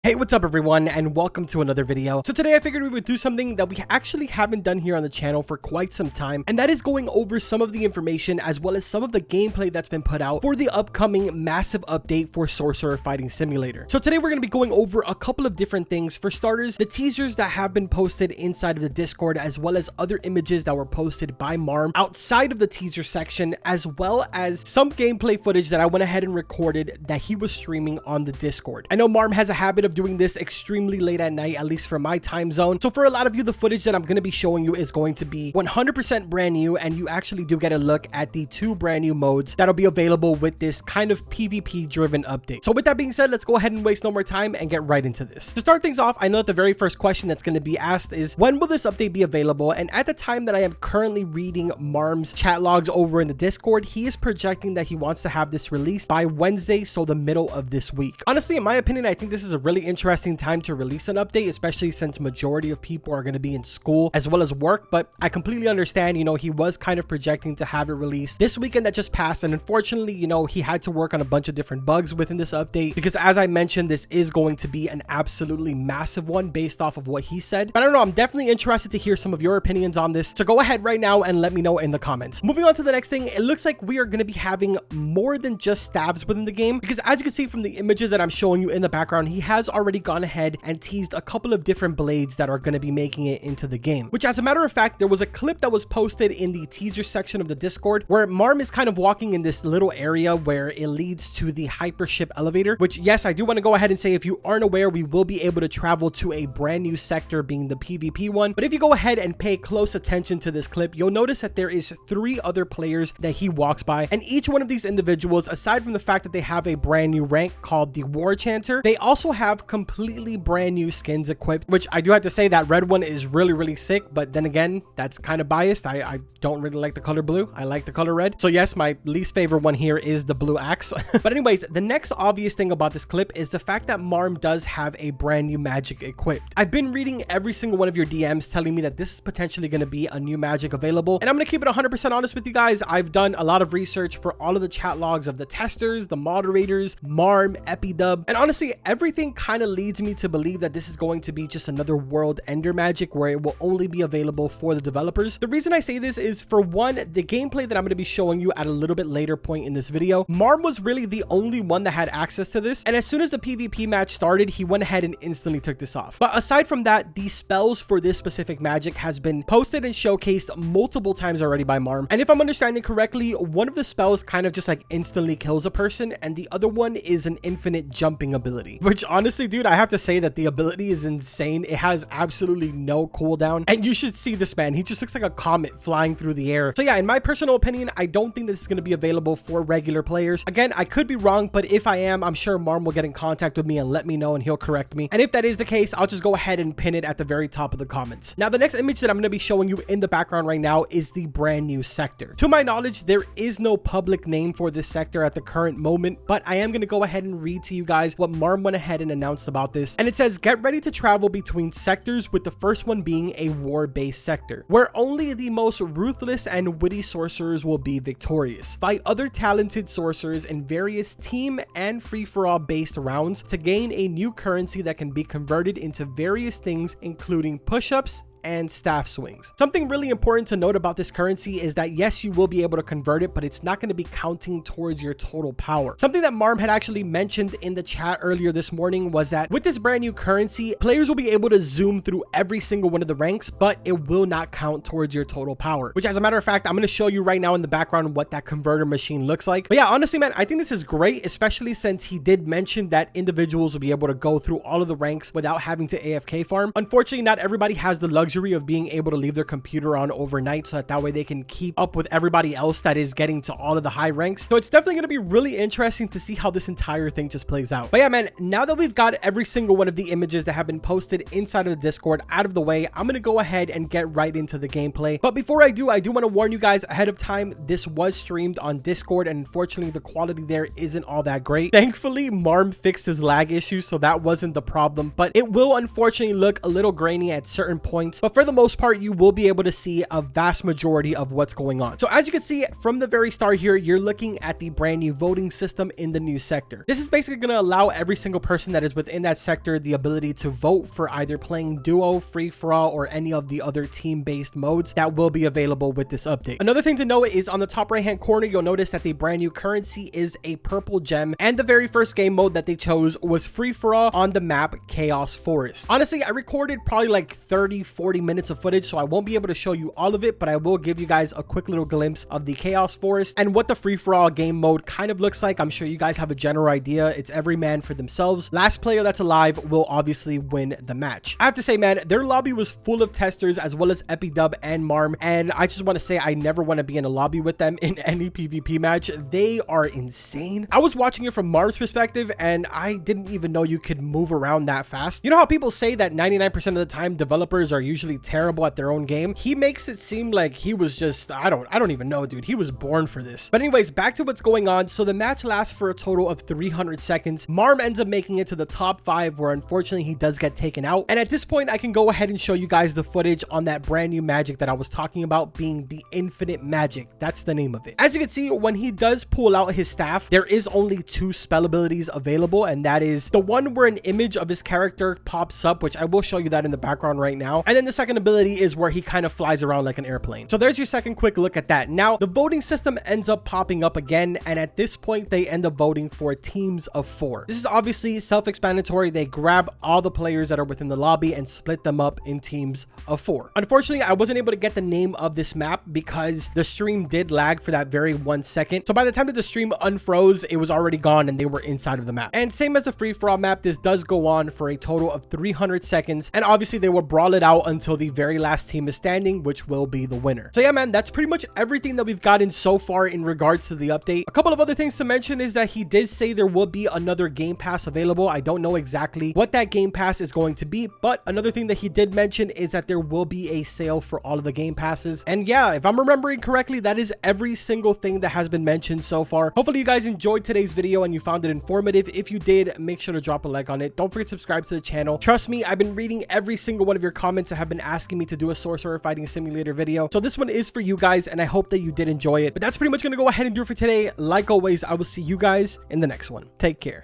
Hey, what's up everyone, and welcome to another video. So today I figured we would do something that we actually haven't done here on the channel for quite some time, and that is going over some of the information as well as some of the gameplay that's been put out for the upcoming massive update for Sorcerer Fighting Simulator. So today we're going to be going over a couple of different things. For starters, the teasers that have been posted inside of the Discord, as well as other images that were posted by Marm outside of the teaser section, as well as some gameplay footage that I went ahead and recorded that he was streaming on the Discord. I know Marm has a habit of doing this extremely late at night, at least for my time zone. So for a lot of you, the footage that I'm going to be showing you is going to be 100% brand new, and you actually do get a look at the two brand new modes that'll be available with this kind of PvP driven update. So with that being said, let's go ahead and waste no more time and get right into this. To start things off, I know that the very first question that's going to be asked is, when will this update be available? And at the time that I am currently reading Marm's chat logs over in the Discord, he is projecting that he wants to have this released by Wednesday, so the middle of this week. Honestly, in my opinion, I think this is a really interesting time to release an update, especially since majority of people are going to be in school as well as work. But I completely understand, you know, he was kind of projecting to have it released this weekend that just passed, and unfortunately, you know, he had to work on a bunch of different bugs within this update because, as I mentioned, this is going to be an absolutely massive one based off of what he said. But I don't know, I'm definitely interested to hear some of your opinions on this, so go ahead right now and let me know in the comments. Moving on to the next thing, it looks like we are going to be having more than just stabs within the game, because as you can see from the images that I'm showing you in the background, he has already gone ahead and teased a couple of different blades that are going to be making it into the game, which, as a matter of fact, there was a clip that was posted in the teaser section of the Discord where Marm is kind of walking in this little area where it leads to the hypership elevator, which, yes, I do want to go ahead and say, if you aren't aware, we will be able to travel to a brand new sector, being the PvP one. But if you go ahead and pay close attention to this clip, you'll notice that there is 3 other players that he walks by, and each one of these individuals, aside from the fact that they have a brand new rank called the War Chanter, they also have completely brand new skins equipped, which I do have to say that red one is really sick. But then again, that's kind of biased. I don't really like the color blue. I like the color red. So yes, my least favorite one here is the blue axe. But anyways, the next obvious thing about this clip is the fact that Marm does have a brand new magic equipped. I've been reading every single one of your DMs telling me that this is potentially going to be a new magic available, and I'm going to keep it 100% honest with you guys. I've done a lot of research for all of the chat logs of the testers, the moderators, Marm, Epidub, and honestly, everything kind of leads me to believe that this is going to be just another world ender magic where it will only be available for the developers. The reason I say this is, for one, the gameplay that I'm going to be showing you at a little bit later point in this video, Marm was really the only one that had access to this, and as soon as the PvP match started, he went ahead and instantly took this off. But aside from that, the spells for this specific magic has been posted and showcased multiple times already by Marm, and if I'm understanding correctly, one of the spells kind of just like instantly kills a person, and the other one is an infinite jumping ability, which honestly, dude, I have to say that the ability is insane. It has absolutely no cooldown, and you should see this man. He just looks like a comet flying through the air. So yeah, in my personal opinion, I don't think this is going to be available for regular players. Again, I could be wrong, but if I am, I'm sure Marm will get in contact with me and let me know, and he'll correct me. And if that is the case, I'll just go ahead and pin it at the very top of the comments. Now, the next image that I'm going to be showing you in the background right now is the brand new sector. To my knowledge, there is no public name for this sector at the current moment, but I am going to go ahead and read to you guys what Marm went ahead and announced about this. And it says, get ready to travel between sectors, with the first one being a war-based sector, where only the most ruthless and witty sorcerers will be victorious. Fight other talented sorcerers in various team and free-for-all based rounds to gain a new currency that can be converted into various things, including push-ups and staff swings. Something really important to note about this currency is that yes, you will be able to convert it, but it's not going to be counting towards your total power. Something that Marm had actually mentioned in the chat earlier this morning was that with this brand new currency, players will be able to zoom through every single one of the ranks, but it will not count towards your total power, which, as a matter of fact, I'm going to show you right now in the background what that converter machine looks like. But yeah, honestly, man, I think this is great, especially since he did mention that individuals will be able to go through all of the ranks without having to AFK farm. Unfortunately, not everybody has the luxury of being able to leave their computer on overnight, so that way they can keep up with everybody else that is getting to all of the high ranks. So it's definitely going to be really interesting to see how this entire thing just plays out. But yeah, man, now that we've got every single one of the images that have been posted inside of the Discord out of the way, I'm going to go ahead and get right into the gameplay. But before I do want to warn you guys ahead of time, this was streamed on Discord, and unfortunately the quality there isn't all that great. Thankfully, Marm fixed his lag issue, so that wasn't the problem, but it will unfortunately look a little grainy at certain points. seconds, but for the most part, you will be able to see a vast majority of what's going on. So as you can see from the very start here, you're looking at the brand new voting system in the new sector. This is basically going to allow every single person that is within that sector the ability to vote for either playing duo, free-for-all, or any of the other team-based modes that will be available with this update. Another thing to note is on the top right-hand corner, you'll notice that the brand new currency is a purple gem, and the very first game mode that they chose was free-for-all on the map Chaos Forest. Honestly, I recorded probably like 30-40 minutes of footage, so I won't be able to show you all of it, but I will give you guys a quick little glimpse of the Chaos Forest and what the free-for-all game mode kind of looks like. I'm sure you guys have a general idea. It's every man for themselves. Last player that's alive will obviously win the match. I have to say, man, their lobby was full of testers as well as Epidub and Marm, and I just want to say I never want to be in a lobby with them in any PvP match. They are insane. I was watching it from Marm's perspective, and I didn't even know you could move around that fast. You know how people say that 99% of the time developers are usually terrible at their own game? He makes it seem like he was just, I don't even know, dude. He was born for this. But anyways, back to what's going on. So the match lasts for a total of 300 seconds. Marm ends up making it to the top 5, where unfortunately he does get taken out. And at this point, I can go ahead and show you guys the footage on that brand new magic that I was talking about, being the infinite magic. That's the name of it. As you can see, when he does pull out his staff, there is only 2 spell abilities available, and that is the one where an image of his character pops up, which I will show you that in the background right now. And then the second ability is where he kind of flies around like an airplane. So there's your second quick look at that. Now, the voting system ends up popping up again, and at this point, they end up voting for teams of 4. This is obviously self-explanatory. They grab all the players that are within the lobby and split them up in teams of 4. Unfortunately, I wasn't able to get the name of this map because the stream did lag for that very 1 second. So by the time that the stream unfroze, it was already gone and they were inside of the map. And same as the free-for-all map, this does go on for a total of 300 seconds. And obviously they will brawl it out until the very last team is standing, which will be the winner. So yeah, man, that's pretty much everything that we've gotten so far in regards to the update. A couple of other things to mention is that he did say there will be another game pass available. I don't know exactly what that game pass is going to be, but another thing that he did mention is that there will be a sale for all of the game passes. And yeah, if I'm remembering correctly, that is every single thing that has been mentioned so far. Hopefully you guys enjoyed today's video and you found it informative. If you did, make sure to drop a like on it. Don't forget to subscribe to the channel. Trust me, I've been reading every single one of your comments that have been asking me to do a Sorcerer Fighting Simulator video. So this one is for you guys, and I hope that you did enjoy it. But that's pretty much going to go ahead and do it for today. Like always, I will see you guys in the next one. Take care.